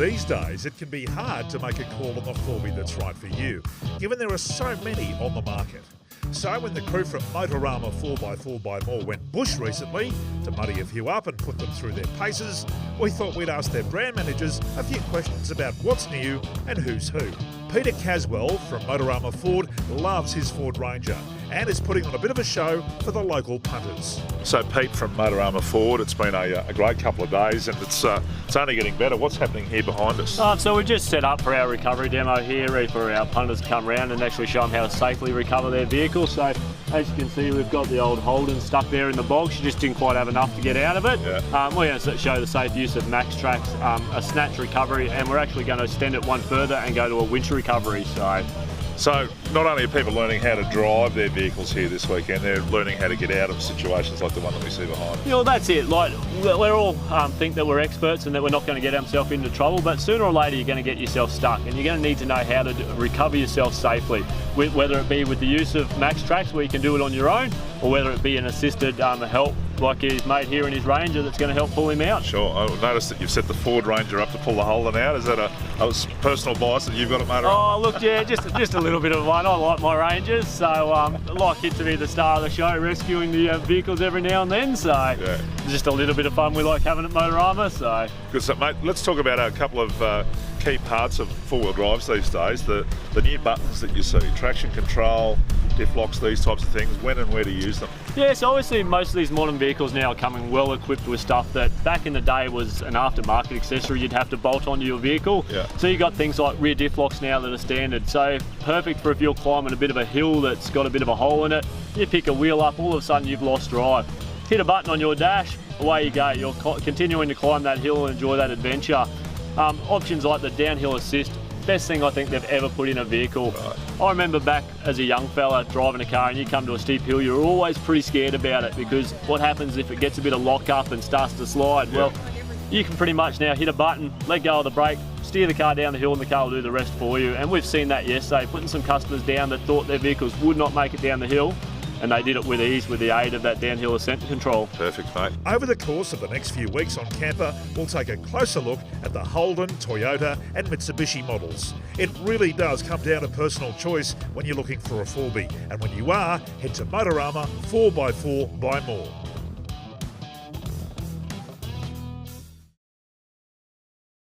These days, it can be hard to make a call on the 4B that's right for you, given there are so many on the market. So when the crew from Motorama 4x4XMORE went bush recently to muddy a few up and put them through their paces, we thought we'd ask their brand managers a few questions about what's new and who's who. Peter Caswell from Motorama Ford loves his Ford Ranger and is putting on a bit of a show for the local punters. So Pete from Motorama Ford, it's been a great couple of days and it's only getting better. What's happening here behind us? So we're just set up for our recovery demo here, ready for our punters to come around and actually show them how to safely recover their vehicle. So as you can see, we've got the old Holden stuck there in the bog. She just didn't quite have enough to get out of it. Yeah. We're going to show the safe use of max tracks, a snatch recovery, and we're actually going to extend it one further and go to a winch recovery. So not only are people learning how to drive their vehicles here this weekend, they're learning how to get out of situations like the one that we see behind us. Yeah, well, that's it. Like, we're all think that we're experts and that we're not going to get ourselves into trouble, but sooner or later you're going to get yourself stuck and you're going to need to know how to recover yourself safely, whether it be with the use of max tracks where you can do it on your own, or whether it be an assisted help like his mate here in his Ranger that's going to help pull him out. Sure. I noticed that you've set the Ford Ranger up to pull the Holden out. Is that a personal bias that you've got at Motorama? Oh, look, yeah, just a little bit of one. I like my Rangers, so I like it to be the star of the show, rescuing the vehicles every now and then. So yeah. Just a little bit of fun we like having at Motorama. So good stuff, mate. Let's talk about a couple of key parts of four-wheel drives these days. The new buttons that you see, traction control, diff locks, these types of things. When and where to use them? Yeah, so obviously most of these modern vehicles now are coming well equipped with stuff that back in the day was an aftermarket accessory you'd have to bolt onto your vehicle. Yeah. So you got things like rear diff locks now that are standard. So perfect for if you're climbing a bit of a hill that's got a bit of a hole in it. You pick a wheel up, all of a sudden you've lost drive. Hit a button on your dash, away you go. You're continuing to climb that hill and enjoy that adventure. Options like the downhill assist, best thing I think they've ever put in a vehicle. Right. I remember back as a young fella driving a car and you come to a steep hill, you're always pretty scared about it because what happens if it gets a bit of lock up and starts to slide? Yeah. Well, you can pretty much now hit a button, let go of the brake, steer the car down the hill and the car will do the rest for you. And we've seen that yesterday, putting some customers down that thought their vehicles would not make it down the hill, and they did it with ease with the aid of that downhill ascent control. Perfect, mate. Over the course of the next few weeks on Campr, we'll take a closer look at the Holden, Toyota and Mitsubishi models. It really does come down to personal choice when you're looking for a 4B. And when you are, head to Motorama 4x4XMORE.